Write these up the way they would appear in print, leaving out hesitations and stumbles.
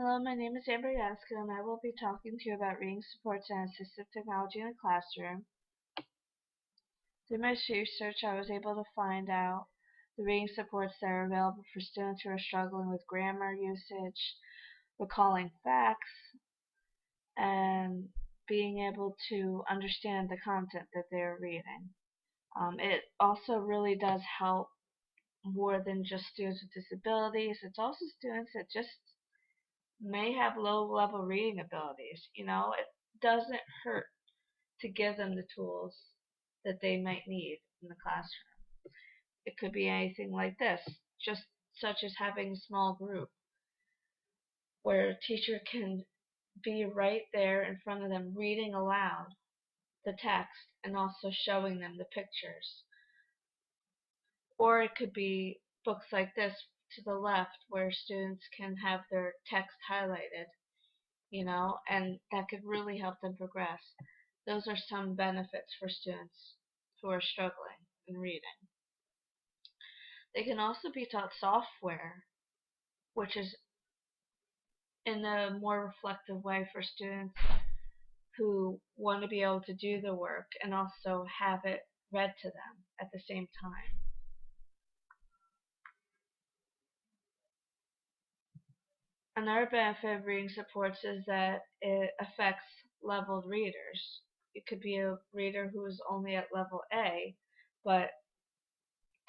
Hello, my name is Amber Yasko, and I will be talking to you about reading supports and assistive technology in the classroom. Through my research, I was able to find out the reading supports that are available for students who are struggling with grammar usage, recalling facts, and being able to understand the content that they're reading. It also really does help more than just students with disabilities. It's also students that just may have low-level reading abilities. It doesn't hurt to give them the tools that they might need in the classroom. It could be anything like this, just such as having a small group where a teacher can be right there in front of them reading aloud the text and also showing them the pictures. Or it could be books like this to the left where students can have their text highlighted, and that could really help them progress. Those are some benefits for students who are struggling in reading. They can also be taught software, which is in a more reflective way for students who want to be able to do the work and also have it read to them at the same time. Another benefit of reading supports is that it affects leveled readers. It could be a reader who is only at level A, but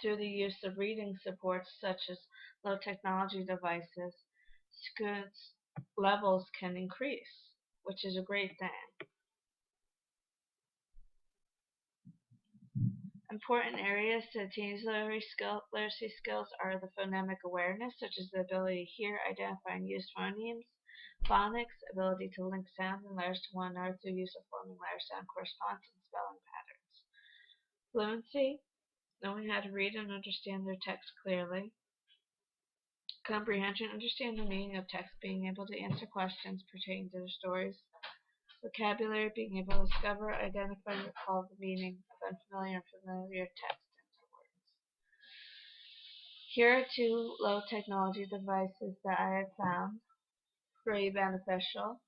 through the use of reading supports such as low technology devices, students' levels can increase, which is a great thing. Important areas to teens' literacy skills are the phonemic awareness, such as the ability to hear, identify, and use phonemes, phonics, ability to link sounds and letters to one another through use of forming letter-sound correspondence and spelling patterns. Fluency, knowing how to read and understand their text clearly. Comprehension, understand the meaning of text, being able to answer questions pertaining to the stories. Vocabulary, being able to discover, identify, and recall the meaning of unfamiliar and familiar text and words. Here are two low technology devices that I have found pretty beneficial.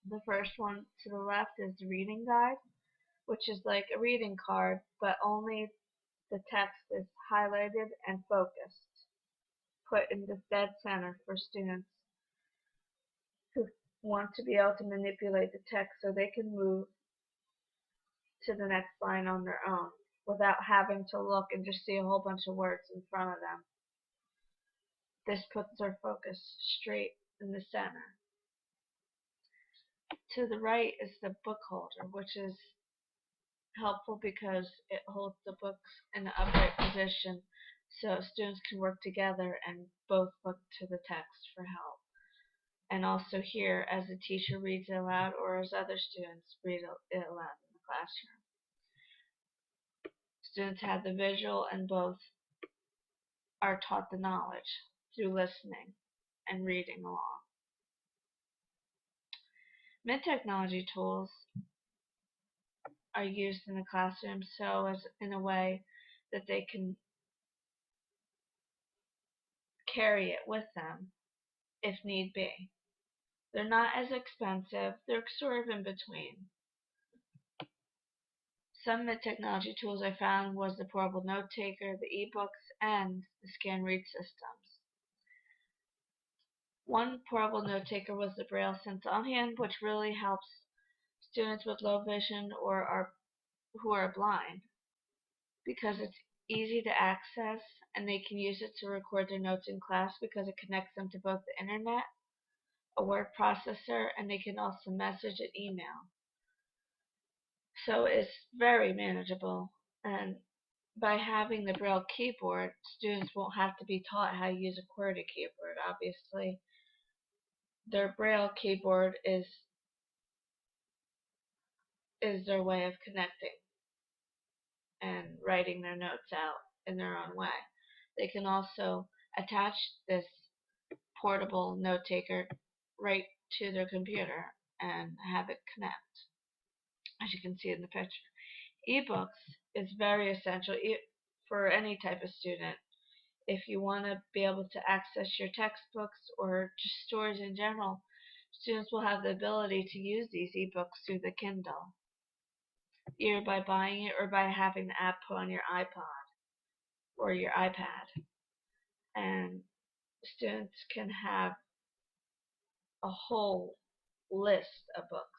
The first one to the left is the reading guide, which is like a reading card, but only the text is highlighted and focused, put in the dead center for students who want to be able to manipulate the text so they can move to the next line on their own without having to look and just see a whole bunch of words in front of them. This puts their focus straight in the center. To the right is the book holder, which is helpful because it holds the books in an upright position so students can work together and both look to the text for help. And also here, as the teacher reads it aloud or as other students read it aloud in the classroom. Students have the visual and both are taught the knowledge through listening and reading along. Mid-technology tools are used in the classroom so as in a way that they can carry it with them if need be. They're not as expensive, they're sort of in between. Some mid-technology tools I found was the portable note taker, the ebooks, and the scan read systems. One portable note taker was the Braille Sense on Hand, which really helps students with low vision or who are blind because it's easy to access and they can use it to record their notes in class because it connects them to both the internet, a word processor, and they can also message and email. So it's very manageable, and by having the Braille keyboard, students won't have to be taught how to use a QWERTY keyboard. Obviously, their Braille keyboard is their way of connecting and writing their notes out in their own way. They can also attach this portable note taker right to their computer and have it connect, as you can see in the picture. Ebooks is very essential for any type of student. if you want to be able to access your textbooks or just stories in general, students will have the ability to use these ebooks through the Kindle, either by buying it or by having the app put on your iPod or your iPad. And students can have a whole list of books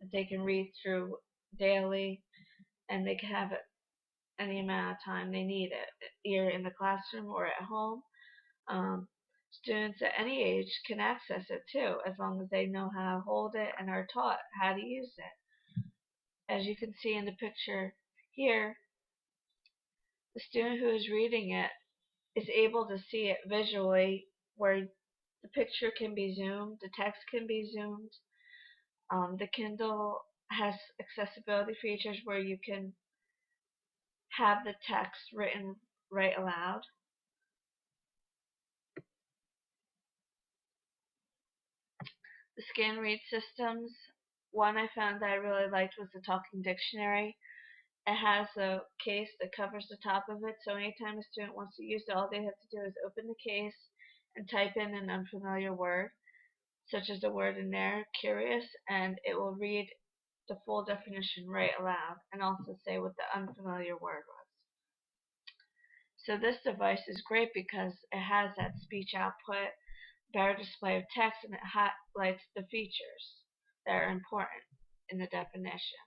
that they can read through daily, and they can have it any amount of time they need it, either in the classroom or at home. Um, Students at any age can access it too, as long as they know how to hold it and are taught how to use it. As you can see in the picture here, the student who is reading it is able to see it visually, where the picture can be zoomed, the text can be zoomed. The Kindle has accessibility features where you can have the text written right aloud. The scan read systems, one I found that I really liked was the Talking Dictionary. It has a case that covers the top of it, so anytime a student wants to use it, all they have to do is open the case and type in an unfamiliar word, such as the word in there, curious, and it will read the full definition right aloud and also say what the unfamiliar word was. So this device is great because it has that speech output, better display of text, and it highlights the features that are important in the definition.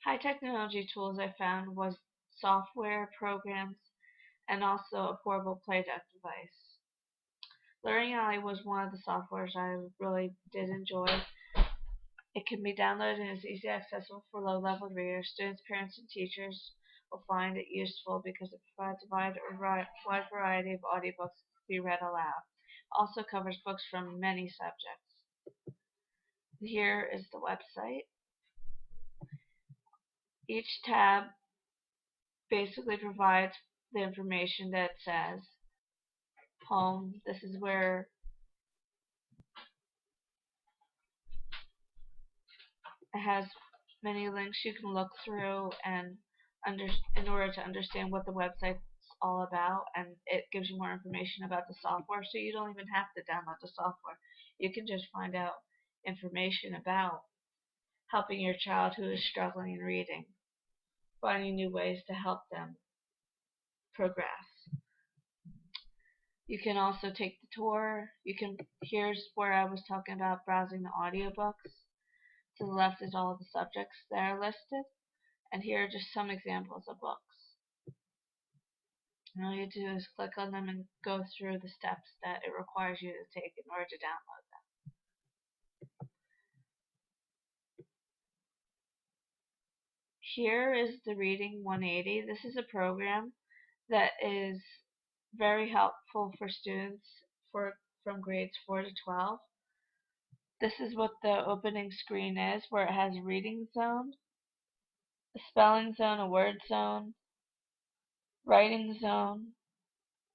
High technology tools I found was software, programs, and also a portable Playdeck device. Learning Ally was one of the softwares I really did enjoy. It can be downloaded and is easily accessible for low-level readers. Students, parents, and teachers will find it useful because it provides a wide variety of audiobooks to be read aloud. It also covers books from many subjects. Here is the website. Each tab basically provides the information that says home. This is where it has many links you can look through and in order to understand what the website's all about, and it gives you more information about the software, so you don't even have to download the software. You can just find out information about helping your child who is struggling in reading, finding new ways to help them progress. You can also take the tour. Here's where I was talking about browsing the audiobooks. To the left is all of the subjects that are listed, and here are just some examples of books. And all you do is click on them and go through the steps that it requires you to take in order to download them. Here is the Reading 180. This is a program that is very helpful for students from grades 4 to 12. This is what the opening screen is, where it has a reading zone, a spelling zone, a word zone, writing zone,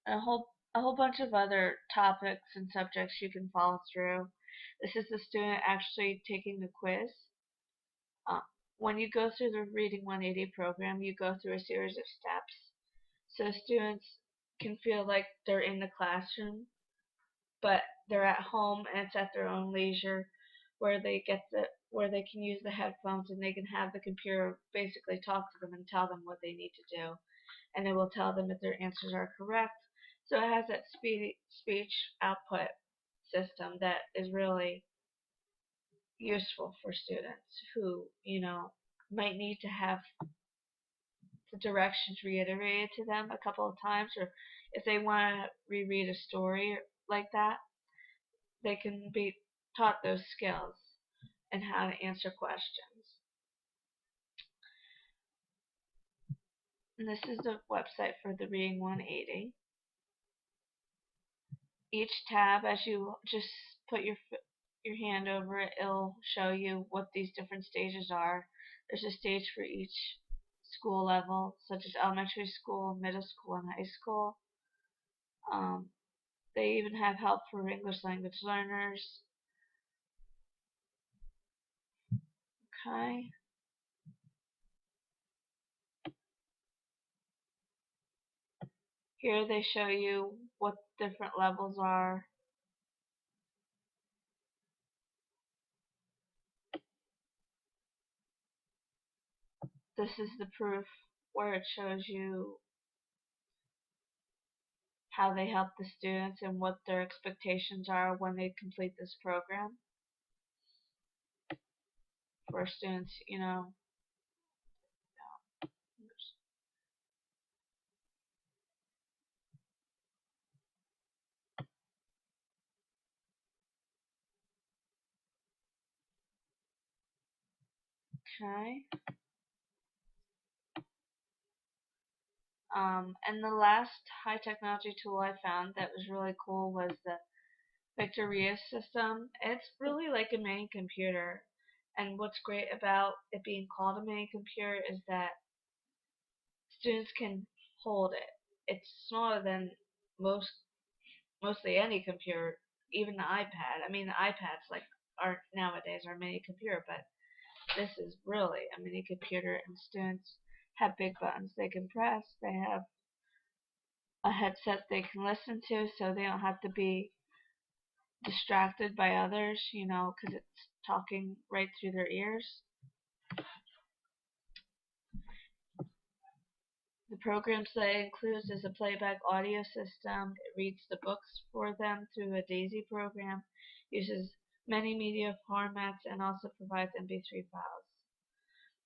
and a whole bunch of other topics and subjects you can follow through. This is the student actually taking the quiz. When you go through the Reading 180 program, you go through a series of steps, so students can feel like they're in the classroom, but they're at home and it's at their own leisure, where they can use the headphones and they can have the computer basically talk to them and tell them what they need to do, and it will tell them if their answers are correct. So it has that speech output system that is really useful for students who, might need to have the directions reiterated to them a couple of times, or if they want to reread a story like that, they can be taught those skills and how to answer questions. And this is the website for the Reading 180. Each tab, as you just put your hand over it, it'll show you what these different stages are. There's a stage for each school level, such as elementary school, middle school, and high school. They even have help for English language learners. Okay. Here they show you what different levels are. This is the proof where it shows you how they help the students and what their expectations are when they complete this program. For students, okay. And the last high technology tool I found that was really cool was the Victoria system. It's really like a mini computer. And what's great about it being called a mini computer is that students can hold it. It's smaller than mostly any computer, even the iPad. I mean, the iPads like are nowadays are a mini computer, but this is really a mini computer, and students have big buttons they can press. They have a headset they can listen to, so they don't have to be distracted by others, because it's talking right through their ears. The programs that it includes is a playback audio system. It reads the books for them through a DAISY program, uses many media formats, and also provides MP3 files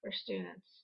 for students.